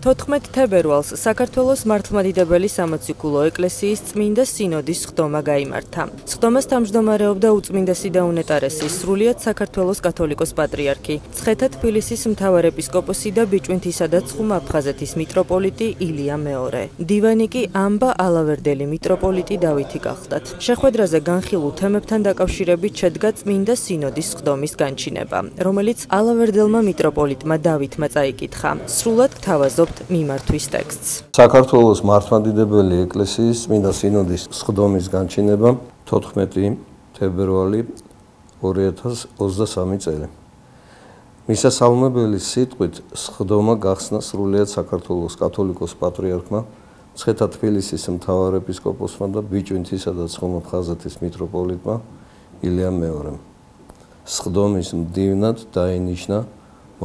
14 თებერვალს საქართველოს მართლმადიდებელი სამოციქულო ეკლესიის წმინდა სინოდის სხდომა გაიმართა. სხდომას თავმჯდომარეობდა უწმინდესი და უნეტარესი სრულიად საქართველოს კათოლიკოს პატრიარქი, მცხეთა თბილისის მთავარეპისკოპოსი და ბიჭვინთისა და ცხუმ-აფხაზეთის მიტროპოლიტი ილია მეორე. დივანი კი ამბა ალავერდელი მიტროპოლიტი დავითი გახლდათ. შეხვედრაზე განხილულ თემებთან დაკავშირებით შედგა წმინდა სინოდის სხდომის განჩინება, რომელიც ალავერდელმა მიტროპოლიტმა დავითმა წაიკითხა. სრულად გთავაზობთ მიმართვის ტექსტს. საქართველოს მართლმადიდებელი ეკლესიის წმინდა სინოდის სხდომის განჩინება 14 თებერვალი 2023 წელი. მისასალმებელი სიტყვით სხდომა გახსნა სრულიად საქართველოს კათოლიკოს პატრიარქმა, მცხეთა თბილისის მთავარეპისკოპოსმა და ბიჭვინთისა და ცხუმ-აფხაზეთის მიტროპოლიტმა ილია მეორემ. სხდომის მდივნად დაინიშნა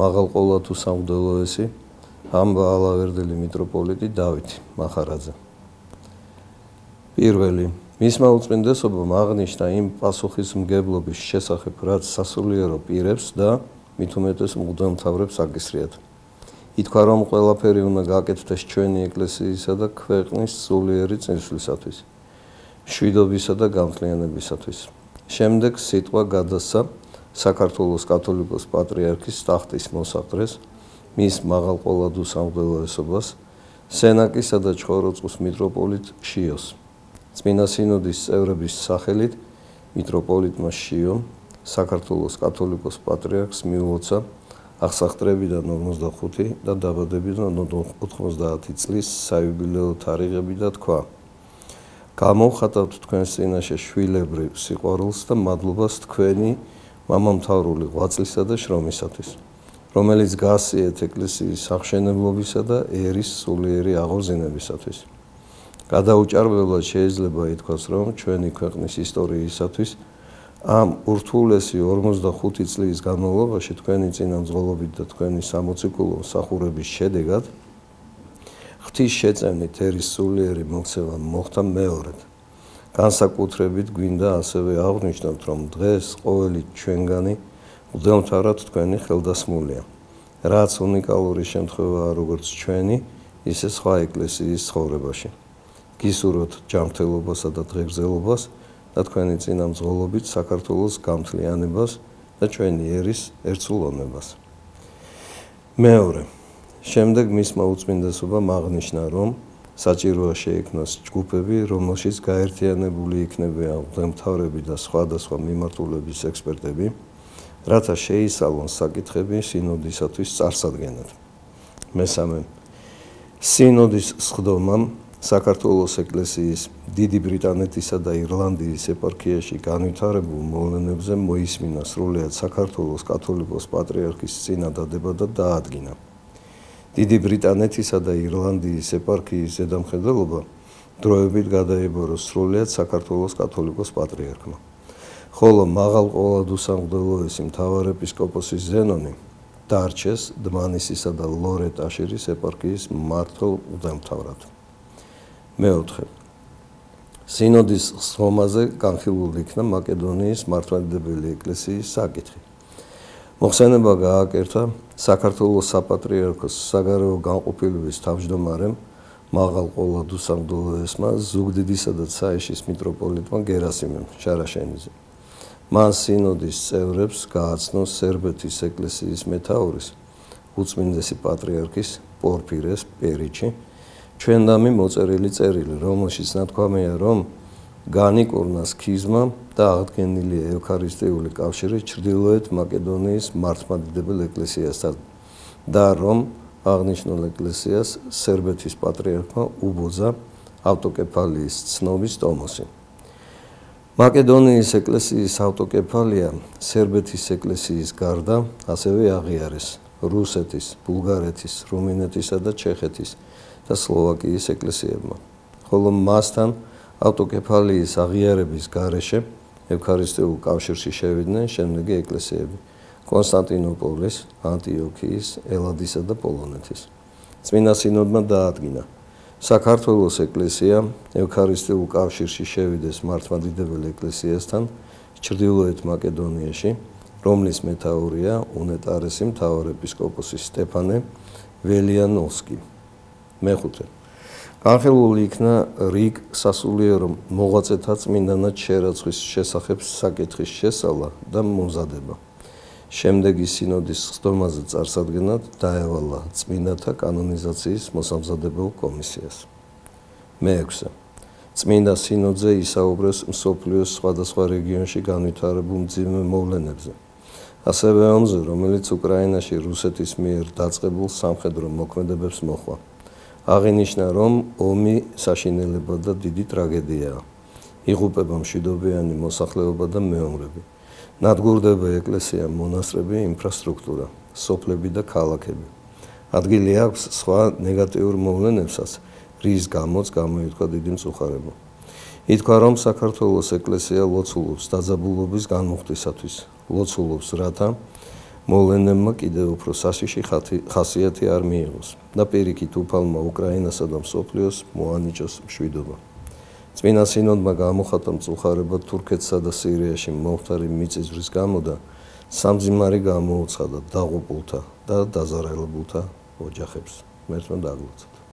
მაღალყოლათუ სამღვდელოესი ამბა ალავერდელი მიტროპოლიტი დავითი მახარაძე. პირველი, მისმა უწმინდესობამ აღნიშნა იმ პასუხისმგებლობის შესახებ, რაც სასულიერო პირებს და მით უმეტეს მღვდელმთავრებს აკისრიათ. ითქვა, რომ ყველაფერი უნდა გაკეთდეს ჩვენი ეკლესიისა და ქვეყნის სულიერი წინსვლისათვის, მშვიდობისა და გამთლიანებისათვის. შემდეგ სიტყვა გადასცა საქართველოს კათოლიკოს პატრიარქის ტახტის მოსაყდრეს, მის მაღალყოლადუ სამღვდელოესობას, სენაკისა და ჩხოროწყუს მიტროპოლიტ შიოს. წმინდა სინოდის წევრების სახელით მიტროპოლიტმა შიომ საქართველოს კათოლიკოს პატრიარქს მიულოცა აღსახტრებიდან 45 და დაბადებიდან 90 წლის საიუბილეო თარიღები და თქვა: გამოვხატავთ თქვენს წინაშე შვილებრივ სიყვარულს და მადლობას თქვენი მამამთავრული ღვაწლისა და შრომისათვის, რომელიც გასიეთ ეკლესიის აღშენებლობისა და ერის სულიერი აღორძინებისათვის. გადაუჭარბებლად შეიძლება ითქვას, რომ ჩვენი ქვეყნის ისტორიისათვის ამ ურთულესი 45 წლის განმავლობაში თქვენი წინამძღოლობით და თქვენი სამოციქულო მსახურების შედეგად ღვთის შეწევნით ერის სულიერი მოქცევა მოხდა მეორედ. განსაკუთრებით გვინდა ასევე აღვნიშნოთ, რომ დღეს ყოველი ჩვენგანი მღვდელმთავრად თქვენი ხელდასმულია, რაც უნიკალური შემთხვევაა როგორც ჩვენი, ისე სხვა ეკლესიის ცხოვრებაში. გისურვოთ ჯანმრთელობასა და დღეგრძელობას და თქვენი წინამძღოლობით საქართველოს გამთლიანებას და ჩვენი ერის ერთსულოვნებას. მეორე, შემდეგ მისმა უწმინდესობამ აღნიშნა, რომ საჭიროა შეიქმნას ჯგუფები, რომელშიც გაერთიანებული იქნებიან მღვდელმთავრები და სხვადასხვა მიმართულების ექსპერტები, რათა შეისალონ საკითხები სინოდისათვის წარსადგენად. მესამე, სინოდის სხდომამ საქართველოს ეკლესიის დიდი ბრიტანეთისა და ირლანდიის ეპარქიაში განვითარებულ მოვლენებზე მოისმინა სრულიად საქართველოს კათოლიკოს პატრიარქის წინადადება და დაადგინა. დიდი ბრიტანეთისა და ირლანდიის ეპარქიის ზედამხედველობა დროებით გადაიბაროს სრულიად საქართველოს კათოლიკოს პატრიარქმა, ხოლო მაღალყოლადუ სამღვდელოესი მთავარეპისკოპოსი ზენონი დარჩეს დმანისისა და ლორეტ აშირის ეპარქიის მმართველ მღვდელმთავრად. მეოთხე, სინოდის სხდომაზე განხილულ იქნა მაკედონიის მართლმადიდებელი ეკლესიის საკითხი. მოხსენება გააკეთა საქართველოს საპატრიარქოს საგარეო განყოფილების თავმჯდომარემ მაღალყოლადუ სამღვდელოესმა ზუგდიდისა და ცაიშის მიტროპოლიტმა გერასიმემ შარაშენიძემ. მან სინოდის წევრებს გააცნო სერბეთის ეკლესიის მეთაურის, უწმინდესი პატრიარქის პორფირეს პერიჩი ჩვენდამი მოწერილი წერილი, რომელშიც ნათქვამია, რომ განიკურნა სქიზმა და აღდგენილია ევქარისტიული კავშირი ჩრდილოეთ მაკედონიის მართლმადიდებელ ეკლესიასთან და რომ აღნიშნულ ეკლესიას სერბეთის პატრიარქმა უბოძა ავტოკეფალიის ცნობის ტომოსი. მაკედონიის ეკლესიის ავტოკეფალია სერბეთის ეკლესიის გარდა ასევე აღიარეს რუსეთის, ბულგარეთის, რუმინეთისა და ჩეხეთის და სლოვაკიის ეკლესიებმა, ხოლო მასთან ავტოკეფალიის აღიარების გარეშე ევქარისტიულ კავშირში შევიდნენ შემდეგი ეკლესიები: კონსტანტინოპოლის, ანტიოქიის, ელადისა და პოლონეთის. წმინდა სინოდმა დაადგინა საქართველოს ეკლესია ევქარისტიულ კავშირში შევიდეს მართლმადიდებელ ეკლესიასთან ჩრდილოეთ მაკედონიაში, რომლის მეთაურია უნეტარესი მთავარეპისკოპოსი სტეფანე ველიანოვსკი. მეხუთე განხილული იქნა რიგ სასულიერო მოღვაწეთა წმინდანად შერაცხვის შესახებ საკითხის შესწავლა და მომზადება. შემდეგი სინოდის სხდომაზე წარსადგენად დაევალა წმინდათა კანონიზაციის მოსამზადებელ კომისიას. მეექვსე წმინდა სინოდზე ისაუბრეს მსოფლიოს სხვადასხვა რეგიონში განვითარებულ მძიმე მოვლენებზე. ასევე ომზე, რომელიც უკრაინაში რუსეთის მიერ დაწყებულ სამხედრო მოქმედებებს მოჰყვა. აღინიშნა, რომ ომი საშინელება და დიდი ტრაგედიაა. იღუპება მშვიდობიანი მოსახლეობა და მეომრები. ნადგურდება ეკლესია, მონასტრები, ინფრასტრუქტურა, სოფლები და ქალაქები. ადგილი აქვს სხვა ნეგატიურ მოვლენებსაც, რის გამოც გამოითქვა დიდი მწუხარება. ითქვა, რომ საქართველოს ეკლესია ლოცულობს დაძაბულობის განმუხტვისათვის, ლოცულობს, რათა მოვლენებმა კიდევ უფრო სასიში ხასიათი არ მიიღოს და პირიქით უფალმა უკრაინასა და მსოფლიოს მოანიჭოს მშვიდობა. წმინდა სინოდმა გამოხატა მწუხარება თურქეთსა და სირიაში მომხდარი მიწისძვრის გამო და სამძიმარი გამოუცხადა დაღუპულთა და დაზარალებულთა ოჯახებს. მერთმა დაგლოცოთ.